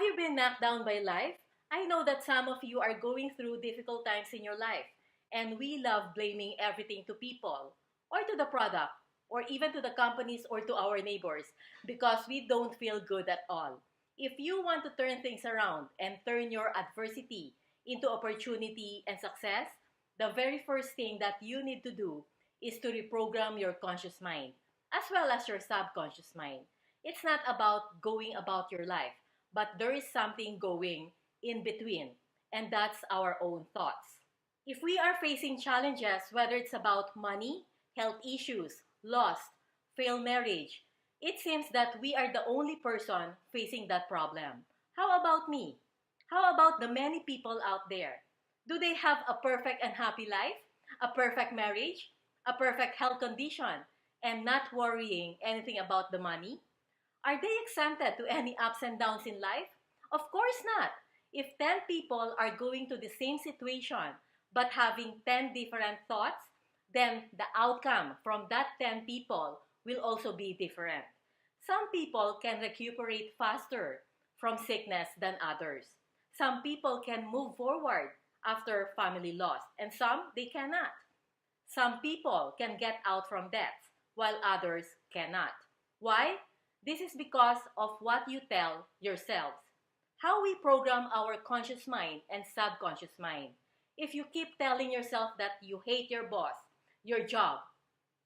Have you been knocked down by life? I know that some of you are going through difficult times in your life, and we love blaming everything to people, or to the product, or even to the companies or to our neighbors because we don't feel good at all. If you want to turn things around and turn your adversity into opportunity and success, the very first thing that you need to do is to reprogram your conscious mind as well as your subconscious mind. It's not about going about your life, but there is something going in between, and that's our own thoughts. If we are facing challenges, whether it's about money, health issues, loss, failed marriage, it seems that we are the only person facing that problem. How about me? How about the many people out there? Do they have a perfect and happy life? A perfect marriage? A perfect health condition? And not worrying anything about the money? Are they exempted to any ups and downs in life? Of course not. If 10 people are going to the same situation but having 10 different thoughts, then the outcome from that 10 people will also be different. Some people can recuperate faster from sickness than others. Some people can move forward after family loss, and some they cannot. Some people can get out from debt, while others cannot. Why? This is because of what you tell yourselves. How we program our conscious mind and subconscious mind. If you keep telling yourself that you hate your boss, your job,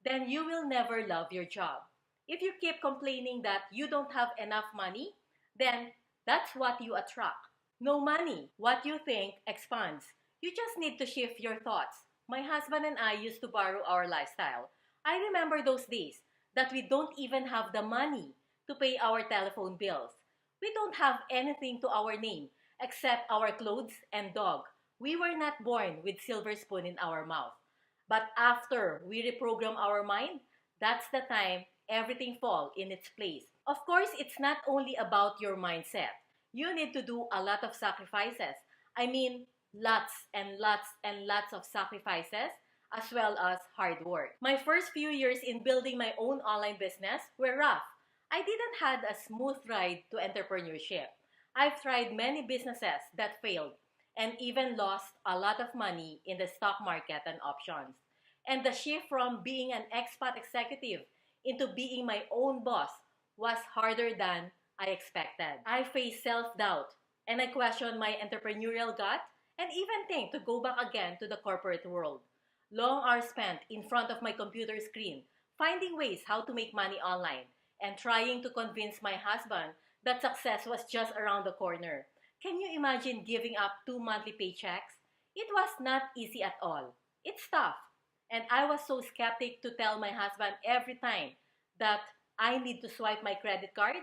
then you will never love your job. If you keep complaining that you don't have enough money, then that's what you attract. No money. What you think expands. You just need to shift your thoughts. My husband and I used to borrow our lifestyle. I remember those days that we don't even have the money to pay our telephone bills. We don't have anything to our name except our clothes and dog. We were not born with silver spoon in our mouth. But after we reprogram our mind, that's the time everything fall in its place. Of course, it's not only about your mindset. You need to do a lot of sacrifices. I mean, lots and lots and lots of sacrifices as well as hard work. My first few years in building my own online business were rough. I didn't had a smooth ride to entrepreneurship. I've tried many businesses that failed and even lost a lot of money in the stock market and options. And the shift from being an expat executive into being my own boss was harder than I expected. I faced self-doubt and I questioned my entrepreneurial gut and even think to go back again to the corporate world. Long hours spent in front of my computer screen, finding ways how to make money online and trying to convince my husband that success was just around the corner. Can you imagine giving up 2 monthly paychecks? It was not easy at all. It's tough. And I was so skeptic to tell my husband every time that I need to swipe my credit card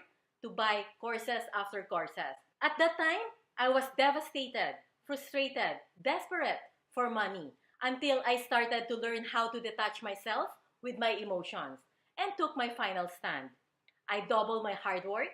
to buy courses after courses. At that time, I was devastated, frustrated, desperate for money until I started to learn how to detach myself with my emotions and took my final stand. I doubled my hard work,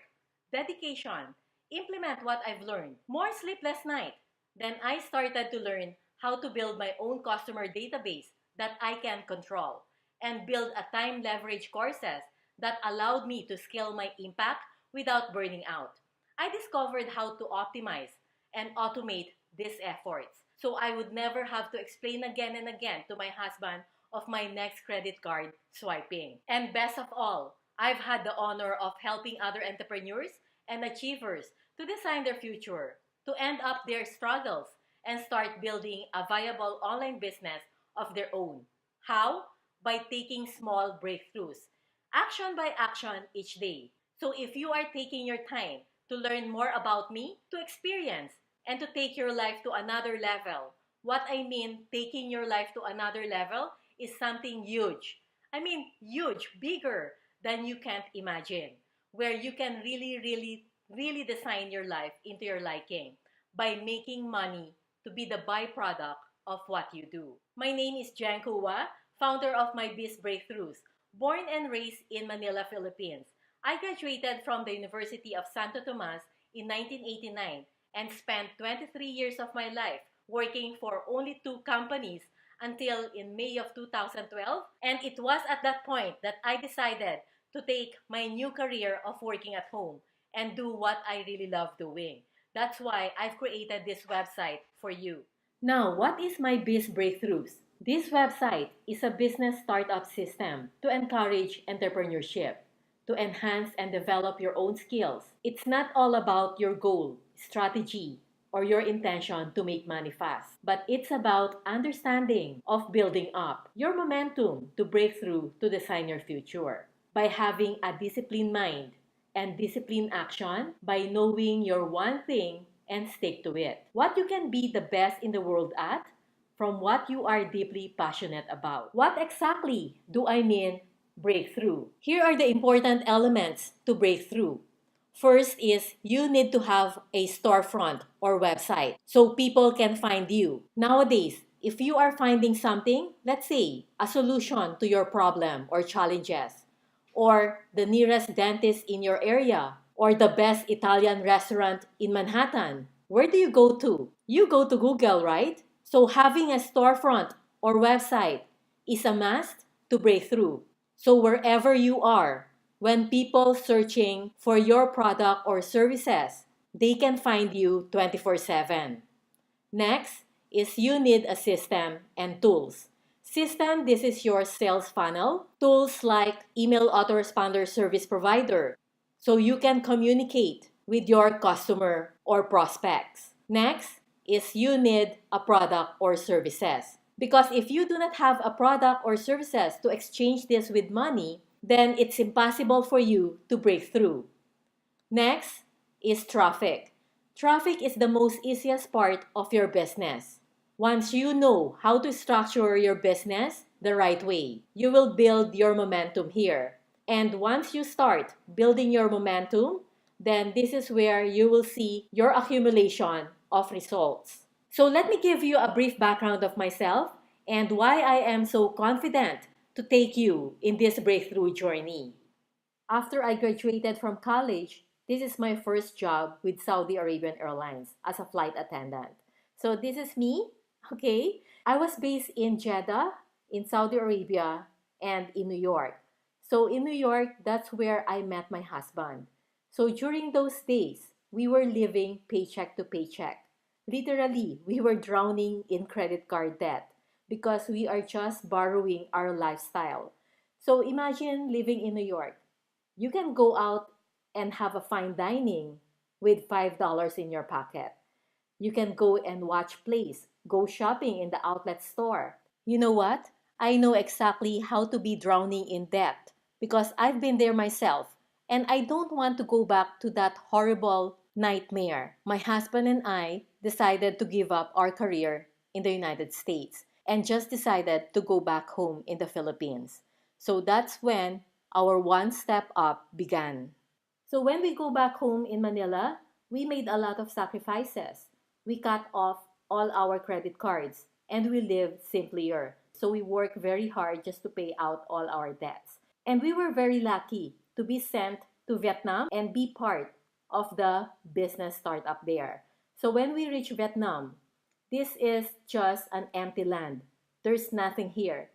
dedication, implement what I've learned, more sleepless night. Then I started to learn how to build my own customer database that I can control and build a time leverage courses that allowed me to scale my impact without burning out. I discovered how to optimize and automate these efforts so I would never have to explain again and again to my husband of my next credit card swiping. And best of all, I've had the honor of helping other entrepreneurs and achievers to design their future, to end up their struggles, and start building a viable online business of their own. How? By taking small breakthroughs, action by action each day. So if you are taking your time to learn more about me, to experience, and to take your life to another level, what I mean taking your life to another level is something huge. I mean huge, bigger than you can't imagine, where you can really design your life into your liking by making money to be the byproduct of what you do. My name is Jen Kua, founder of Mybizbreakthroughs, born and raised in Manila, Philippines. I graduated from the University of Santo Tomas in 1989 and spent 23 years of my life working for only 2 companies until in May of 2012. And it was at that point that I decided to take my new career of working at home and do what I really love doing. That's why I've created this website for you. Now, what is my Biz Breakthroughs? This website is a business startup system to encourage entrepreneurship, to enhance and develop your own skills. It's not all about your goal, strategy, or your intention to make money fast, but it's about understanding of building up your momentum to break through to design your future by having a disciplined mind and disciplined action, by knowing your one thing and stick to it. What you can be the best in the world at from what you are deeply passionate about. What exactly do I mean breakthrough? Here are the important elements to break through. First is you need to have a storefront or website so people can find you. Nowadays, if you are finding something, let's say a solution to your problem or challenges, or the nearest dentist in your area, or the best Italian restaurant in Manhattan, where do you go to? You go to Google, right? So having a storefront or website is a must to break through. So wherever you are, when people searching for your product or services, they can find you 24/7. Next is you need a system and tools. System, this is your sales funnel. Tools like email autoresponder service provider, so you can communicate with your customer or prospects. Next is you need a product or services. Because if you do not have a product or services to exchange this with money, then it's impossible for you to break through. Next is traffic. Traffic is the most easiest part of your business. Once you know how to structure your business the right way, you will build your momentum here. And once you start building your momentum, then this is where you will see your accumulation of results. So let me give you a brief background of myself and why I am so confident to take you in this breakthrough journey. After I graduated from college, this is my first job with Saudi Arabian Airlines as a flight attendant. So this is me, okay? I was based in Jeddah, in Saudi Arabia, and in New York. So in New York, that's where I met my husband. So during those days, we were living paycheck to paycheck. Literally, we were drowning in credit card debt because we are just borrowing our lifestyle. So imagine living in New York. You can go out and have a fine dining with $5 in your pocket. You can go and watch plays, go shopping in the outlet store. You know what? I know exactly how to be drowning in debt because I've been there myself, and I don't want to go back to that horrible nightmare. My husband and I decided to give up our career in the United States and just decided to go back home in the Philippines. So that's when our one step up began. So when we go back home in Manila, we made a lot of sacrifices. We cut off all our credit cards and we lived simpler. So we worked very hard just to pay out all our debts. And we were very lucky to be sent to Vietnam and be part of the business startup there. So when we reached Vietnam, this is just an empty land. There's nothing here.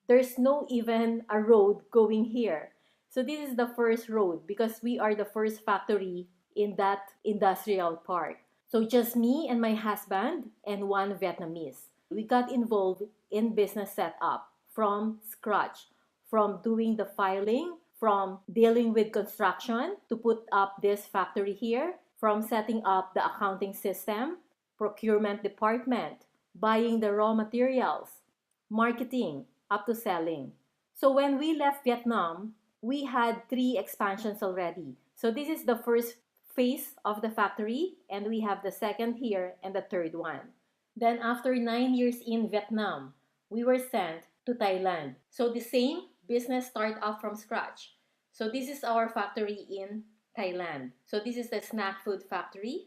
There's no even a road going here. So this is the first road because we are the first factory in that industrial park. So just me and my husband and one Vietnamese. We got involved in business setup from scratch, from doing the filing, from dealing with construction to put up this factory here, from setting up the accounting system, procurement department, buying the raw materials, marketing, up to selling. So when we left Vietnam, we had 3 expansions already. So this is the first phase of the factory, and we have the second here and the third one. Then after 9 years in Vietnam, we were sent to Thailand. So the same business start up from scratch. So this is our factory in Thailand. So this is the snack food factory.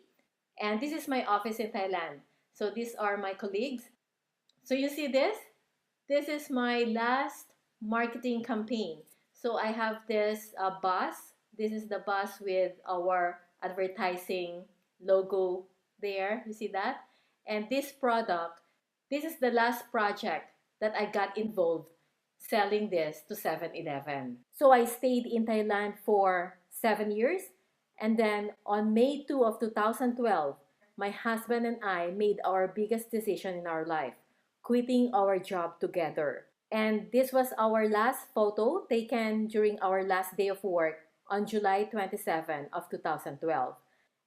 And this is my office in Thailand. So these are my colleagues. So you see this? This is my last marketing campaign. So I have this bus. This is the bus with our advertising logo there. You see that? And this product, this is the last project that I got involved selling this to 7-Eleven. So I stayed in Thailand for 7 years. And then on May 2 of 2012, my husband and I made our biggest decision in our life, quitting our job together. And this was our last photo taken during our last day of work on July 27 of 2012.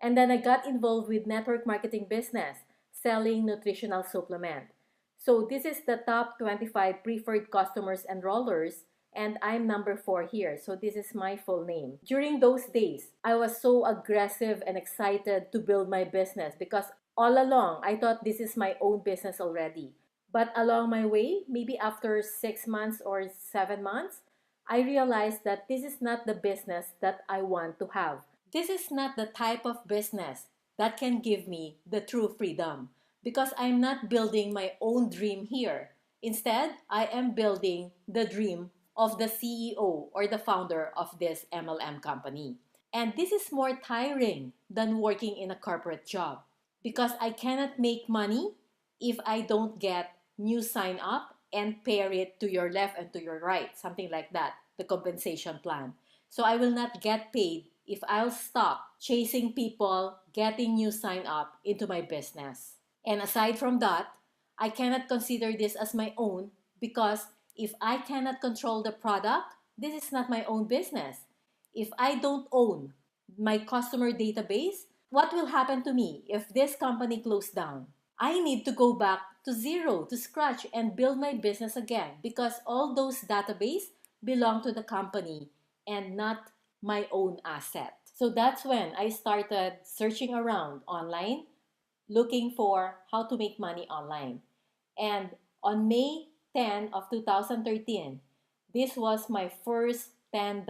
And then I got involved with network marketing business, selling nutritional supplement. So this is the top 25 preferred customers enrollers, and I'm number 4 here. So this is my full name. During those days, I was so aggressive and excited to build my business because all along I thought this is my own business already. But along my way, maybe after 6 months or 7 months, I realized that this is not the business that I want to have. This is not the type of business that can give me the true freedom because I'm not building my own dream here. Instead, I am building the dream of the CEO or the founder of this MLM company. And this is more tiring than working in a corporate job because I cannot make money if I don't get new sign up and pair it to your left and to your right, something like that, the compensation plan. So I will not get paid if I'll stop chasing people, getting new sign up into my business. And aside from that, I cannot consider this as my own because if I cannot control the product, this is not my own business. If I don't own my customer database, what will happen to me if this company closed down? I need to go back to zero, to scratch, and build my business again because all those database belong to the company and not my own asset. So that's when I started searching around online, looking for how to make money online. And on May 10 of 2013, this was my first $10.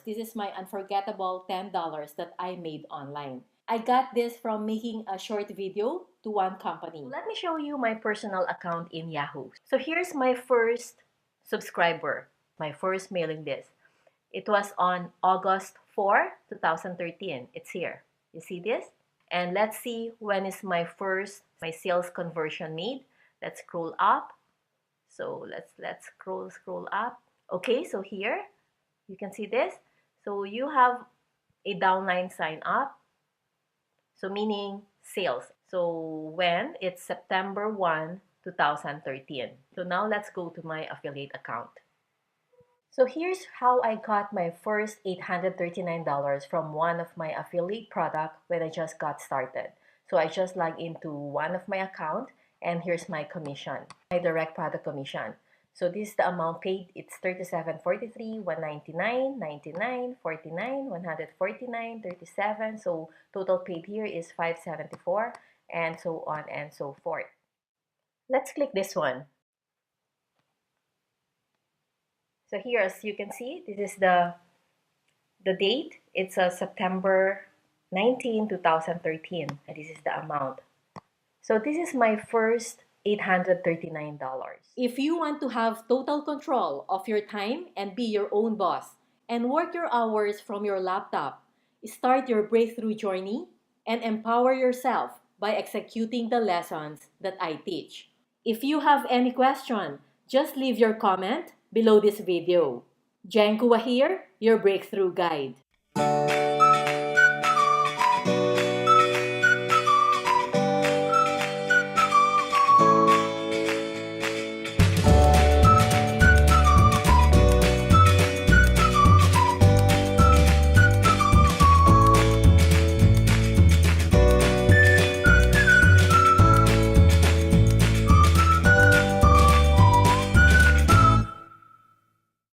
This is my unforgettable $10 that I made online. I got this from making a short video to one company. Let me show you my personal account in Yahoo. So here's my first subscriber, my first mailing list. It was on August 4, 2013. It's here. You see this? And let's see when is my sales conversion made. Let's scroll up. So let's scroll up. Okay, so here you can see this. So you have a downline sign up. So meaning sales. So when it's September 1, 2013. So now let's go to my affiliate account. So here's how I got my first $839 from one of my affiliate product when I just got started. So I just log into one of my account and here's my commission, my direct product commission. So this is the amount paid. It's $37.43, $199, $99, $49, $149, $37. So total paid here is $574 and so on and so forth. Let's click this one. So here, as you can see, this is the date. It's September 19, 2013. And this is the amount. So this is my first $839. If you want to have total control of your time and be your own boss and work your hours from your laptop, start your breakthrough journey and empower yourself by executing the lessons that I teach. If you have any question, just leave your comment below this video. Jen Kua here, your breakthrough guide.